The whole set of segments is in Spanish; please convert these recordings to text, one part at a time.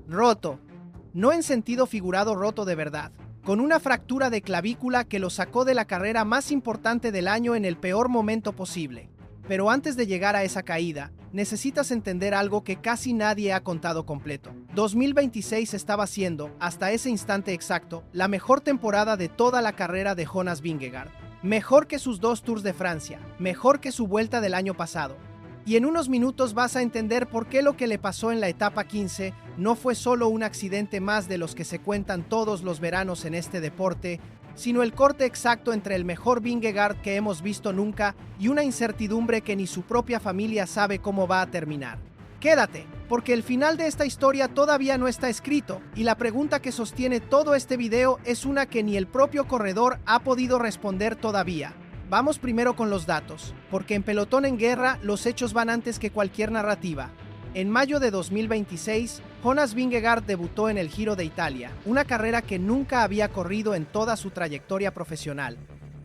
Roto. No en sentido figurado roto de verdad, con una fractura de clavícula que lo sacó de la carrera más importante del año en el peor momento posible. Pero antes de llegar a esa caída, necesitas entender algo que casi nadie ha contado completo. 2026 estaba siendo, hasta ese instante exacto, la mejor temporada de toda la carrera de Jonas Vingegaard. Mejor que sus 2 Tours de Francia, mejor que su vuelta del año pasado. Y en unos minutos vas a entender por qué lo que le pasó en la etapa 15 no fue solo un accidente más de los que se cuentan todos los veranos en este deporte, sino el corte exacto entre el mejor Vingegaard que hemos visto nunca y una incertidumbre que ni su propia familia sabe cómo va a terminar. Quédate, porque el final de esta historia todavía no está escrito, y la pregunta que sostiene todo este video es una que ni el propio corredor ha podido responder todavía. Vamos primero con los datos, porque en Pelotón en Guerra los hechos van antes que cualquier narrativa. En mayo de 2026, Jonas Vingegaard debutó en el Giro de Italia, una carrera que nunca había corrido en toda su trayectoria profesional.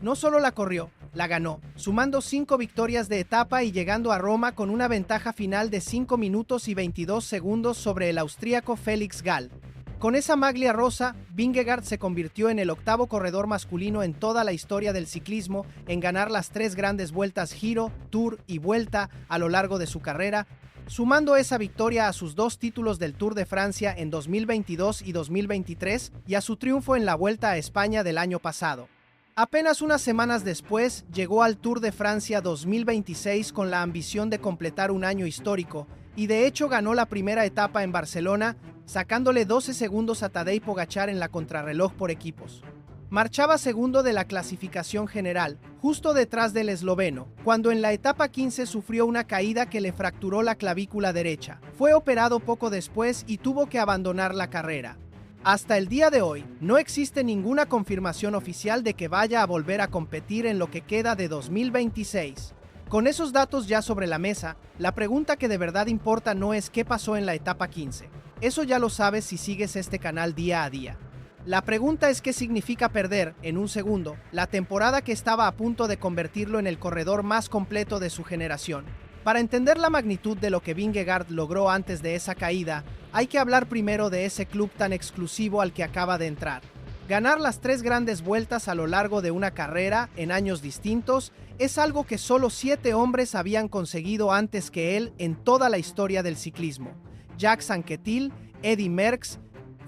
No solo la corrió, la ganó, sumando 5 victorias de etapa y llegando a Roma con una ventaja final de 5 minutos y 22 segundos sobre el austríaco Felix Gall. Con esa maglia rosa, Vingegaard se convirtió en el 8º corredor masculino en toda la historia del ciclismo en ganar las 3 grandes vueltas Giro, Tour y Vuelta a lo largo de su carrera, sumando esa victoria a sus 2 títulos del Tour de Francia en 2022 y 2023 y a su triunfo en la Vuelta a España del año pasado. Apenas unas semanas después, llegó al Tour de Francia 2026 con la ambición de completar un año histórico, y de hecho ganó la primera etapa en Barcelona, sacándole 12 segundos a Tadej Pogačar en la contrarreloj por equipos. Marchaba segundo de la clasificación general, justo detrás del esloveno, cuando en la etapa 15 sufrió una caída que le fracturó la clavícula derecha. Fue operado poco después y tuvo que abandonar la carrera. Hasta el día de hoy, no existe ninguna confirmación oficial de que vaya a volver a competir en lo que queda de 2026. Con esos datos ya sobre la mesa, la pregunta que de verdad importa no es qué pasó en la etapa 15. Eso ya lo sabes si sigues este canal día a día. La pregunta es qué significa perder, en un segundo, la temporada que estaba a punto de convertirlo en el corredor más completo de su generación. Para entender la magnitud de lo que Vingegaard logró antes de esa caída, hay que hablar primero de ese club tan exclusivo al que acaba de entrar. Ganar las 3 grandes vueltas a lo largo de una carrera, en años distintos, es algo que solo 7 hombres habían conseguido antes que él en toda la historia del ciclismo. Jacques Anquetil, Eddy Merckx,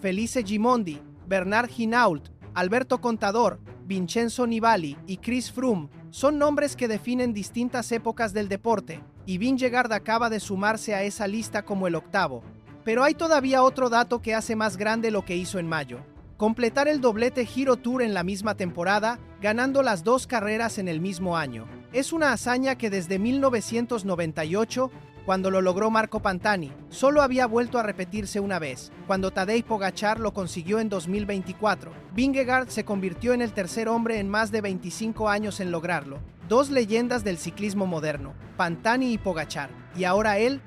Felice Gimondi, Bernard Hinault, Alberto Contador, Vincenzo Nibali y Chris Froome son nombres que definen distintas épocas del deporte, y Vingegaard acaba de sumarse a esa lista como el 8º. Pero hay todavía otro dato que hace más grande lo que hizo en mayo: completar el doblete Giro Tour en la misma temporada, ganando las 2 carreras en el mismo año. Es una hazaña que desde 1998, cuando lo logró Marco Pantani, solo había vuelto a repetirse una vez, cuando Tadej Pogačar lo consiguió en 2024. Vingegaard se convirtió en el tercer hombre en más de 25 años en lograrlo. 2 leyendas del ciclismo moderno, Pantani y Pogačar, y ahora él.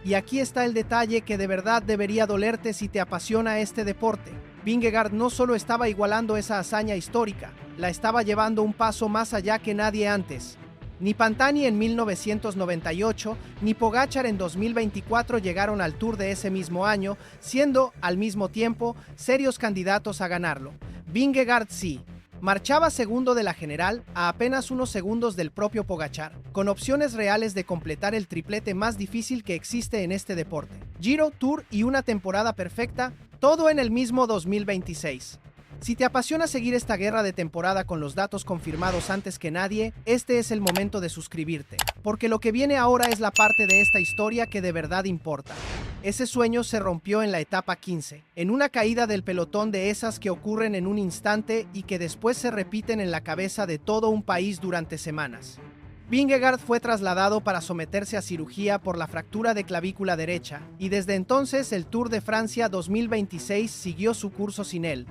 Y aquí está el detalle que de verdad debería dolerte si te apasiona este deporte. Vingegaard no solo estaba igualando esa hazaña histórica, la estaba llevando un paso más allá que nadie antes. Ni Pantani en 1998, ni Pogačar en 2024 llegaron al Tour de ese mismo año, siendo, al mismo tiempo, serios candidatos a ganarlo. Vingegaard sí. Marchaba segundo de la general, a apenas unos segundos del propio Pogačar, con opciones reales de completar el triplete más difícil que existe en este deporte. Giro, Tour y una temporada perfecta, todo en el mismo 2026. Si te apasiona seguir esta guerra de temporada con los datos confirmados antes que nadie, este es el momento de suscribirte, porque lo que viene ahora es la parte de esta historia que de verdad importa. Ese sueño se rompió en la etapa 15, en una caída del pelotón de esas que ocurren en un instante y que después se repiten en la cabeza de todo un país durante semanas. Vingegaard fue trasladado para someterse a cirugía por la fractura de clavícula derecha, y desde entonces el Tour de Francia 2026 siguió su curso sin él.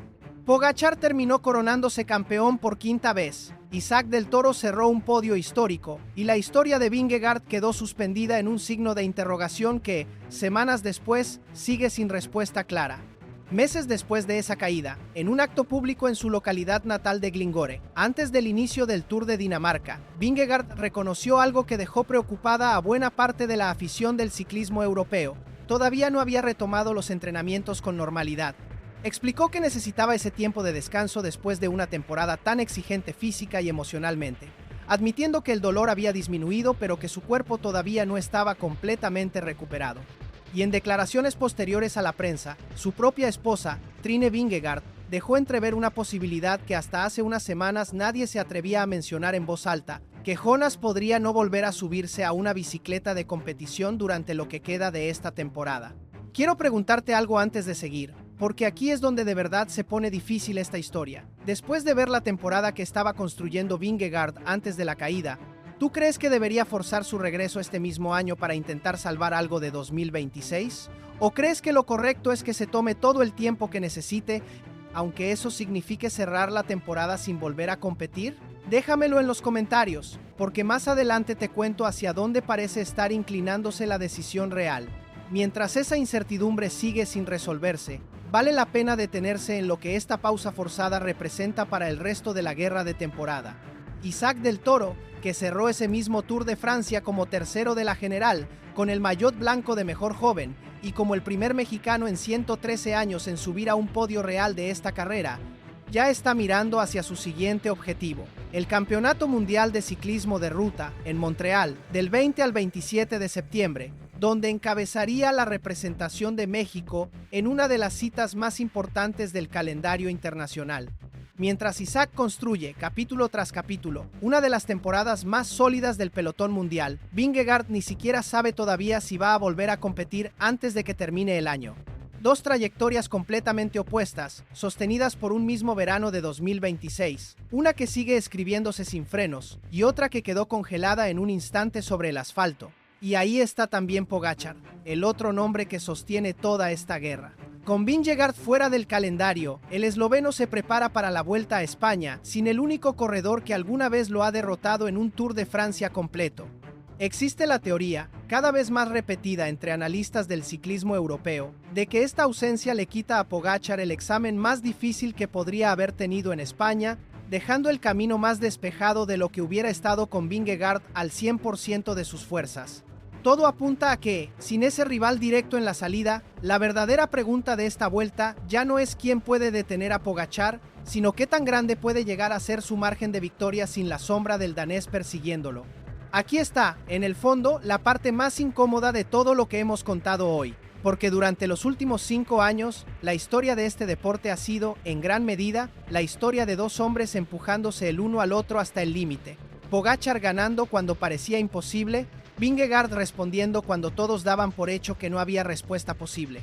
Pogačar terminó coronándose campeón por 5ª vez, Isaac del Toro cerró un podio histórico, y la historia de Vingegaard quedó suspendida en un signo de interrogación que, semanas después, sigue sin respuesta clara. Meses después de esa caída, en un acto público en su localidad natal de Glingore, antes del inicio del Tour de Dinamarca, Vingegaard reconoció algo que dejó preocupada a buena parte de la afición del ciclismo europeo. todavía no había retomado los entrenamientos con normalidad. Explicó que necesitaba ese tiempo de descanso después de una temporada tan exigente física y emocionalmente, admitiendo que el dolor había disminuido pero que su cuerpo todavía no estaba completamente recuperado. Y en declaraciones posteriores a la prensa, su propia esposa, Trine Vingegaard, dejó entrever una posibilidad que hasta hace unas semanas nadie se atrevía a mencionar en voz alta, que Jonas podría no volver a subirse a una bicicleta de competición durante lo que queda de esta temporada. Quiero preguntarte algo antes de seguir, porque aquí es donde de verdad se pone difícil esta historia. Después de ver la temporada que estaba construyendo Vingegaard antes de la caída, ¿tú crees que debería forzar su regreso este mismo año para intentar salvar algo de 2026? ¿O crees que lo correcto es que se tome todo el tiempo que necesite, aunque eso signifique cerrar la temporada sin volver a competir? Déjamelo en los comentarios, porque más adelante te cuento hacia dónde parece estar inclinándose la decisión real. Mientras esa incertidumbre sigue sin resolverse, vale la pena detenerse en lo que esta pausa forzada representa para el resto de la guerra de temporada. Isaac del Toro, que cerró ese mismo Tour de Francia como tercero de la general, con el maillot blanco de mejor joven, y como el primer mexicano en 113 años en subir a un podio real de esta carrera, ya está mirando hacia su siguiente objetivo, el Campeonato Mundial de Ciclismo de Ruta, en Montreal, del 20 al 27 de septiembre, donde encabezaría la representación de México en una de las citas más importantes del calendario internacional. Mientras Isaac construye, capítulo tras capítulo, una de las temporadas más sólidas del pelotón mundial, Vingegaard ni siquiera sabe todavía si va a volver a competir antes de que termine el año. Dos trayectorias completamente opuestas, sostenidas por un mismo verano de 2026, una que sigue escribiéndose sin frenos, y otra que quedó congelada en un instante sobre el asfalto. Y ahí está también Pogačar, el otro nombre que sostiene toda esta guerra. Con Vingegaard fuera del calendario, el esloveno se prepara para la Vuelta a España, sin el único corredor que alguna vez lo ha derrotado en un Tour de Francia completo. Existe la teoría, cada vez más repetida entre analistas del ciclismo europeo, de que esta ausencia le quita a Pogačar el examen más difícil que podría haber tenido en España, dejando el camino más despejado de lo que hubiera estado con Vingegaard al 100% de sus fuerzas. Todo apunta a que, sin ese rival directo en la salida, la verdadera pregunta de esta vuelta ya no es quién puede detener a Pogačar, sino qué tan grande puede llegar a ser su margen de victoria sin la sombra del danés persiguiéndolo. Aquí está, en el fondo, la parte más incómoda de todo lo que hemos contado hoy, porque durante los últimos 5 años, la historia de este deporte ha sido, en gran medida, la historia de dos hombres empujándose el uno al otro hasta el límite. Pogačar ganando cuando parecía imposible, Vingegaard respondiendo cuando todos daban por hecho que no había respuesta posible.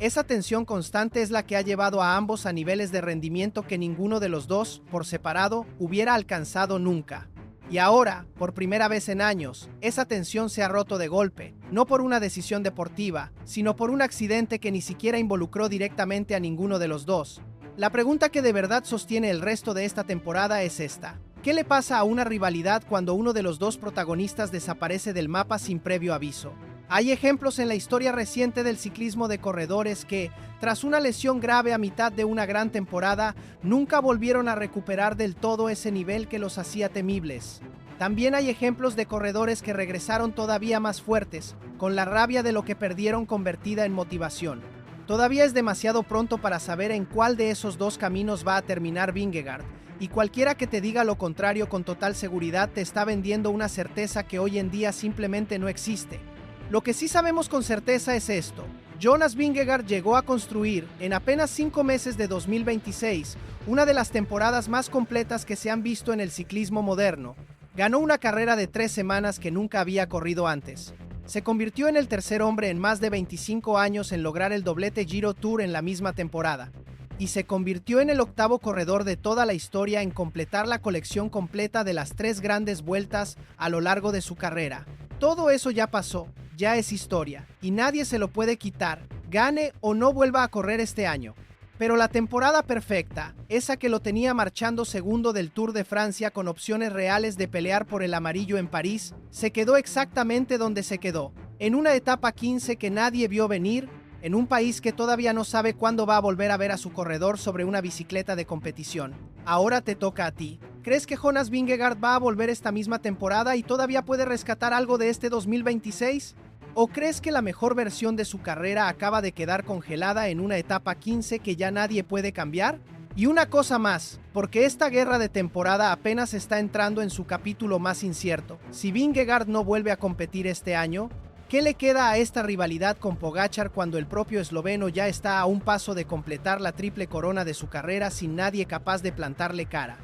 Esa tensión constante es la que ha llevado a ambos a niveles de rendimiento que ninguno de los dos, por separado, hubiera alcanzado nunca. Y ahora, por primera vez en años, esa tensión se ha roto de golpe, no por una decisión deportiva, sino por un accidente que ni siquiera involucró directamente a ninguno de los dos. La pregunta que de verdad sostiene el resto de esta temporada es esta. ¿Qué le pasa a una rivalidad cuando uno de los dos protagonistas desaparece del mapa sin previo aviso? Hay ejemplos en la historia reciente del ciclismo de corredores que, tras una lesión grave a mitad de una gran temporada, nunca volvieron a recuperar del todo ese nivel que los hacía temibles. También hay ejemplos de corredores que regresaron todavía más fuertes, con la rabia de lo que perdieron convertida en motivación. Todavía es demasiado pronto para saber en cuál de esos dos caminos va a terminar Vingegaard, y cualquiera que te diga lo contrario con total seguridad te está vendiendo una certeza que hoy en día simplemente no existe. Lo que sí sabemos con certeza es esto. Jonas Vingegaard llegó a construir, en apenas 5 meses de 2026, una de las temporadas más completas que se han visto en el ciclismo moderno. Ganó una carrera de 3 semanas que nunca había corrido antes. Se convirtió en el tercer hombre en más de 25 años en lograr el doblete Giro Tour en la misma temporada. Y se convirtió en el octavo corredor de toda la historia en completar la colección completa de las 3 grandes vueltas a lo largo de su carrera. Todo eso ya pasó, ya es historia, y nadie se lo puede quitar, gane o no vuelva a correr este año. Pero la temporada perfecta, esa que lo tenía marchando segundo del Tour de Francia con opciones reales de pelear por el amarillo en París, se quedó exactamente donde se quedó, en una etapa 15 que nadie vio venir, en un país que todavía no sabe cuándo va a volver a ver a su corredor sobre una bicicleta de competición. Ahora te toca a ti. ¿Crees que Jonas Vingegaard va a volver esta misma temporada y todavía puede rescatar algo de este 2026? ¿O crees que la mejor versión de su carrera acaba de quedar congelada en una etapa 15 que ya nadie puede cambiar? Y una cosa más, porque esta guerra de temporada apenas está entrando en su capítulo más incierto. Si Vingegaard no vuelve a competir este año, ¿qué le queda a esta rivalidad con Pogačar cuando el propio esloveno ya está a un paso de completar la triple corona de su carrera sin nadie capaz de plantarle cara?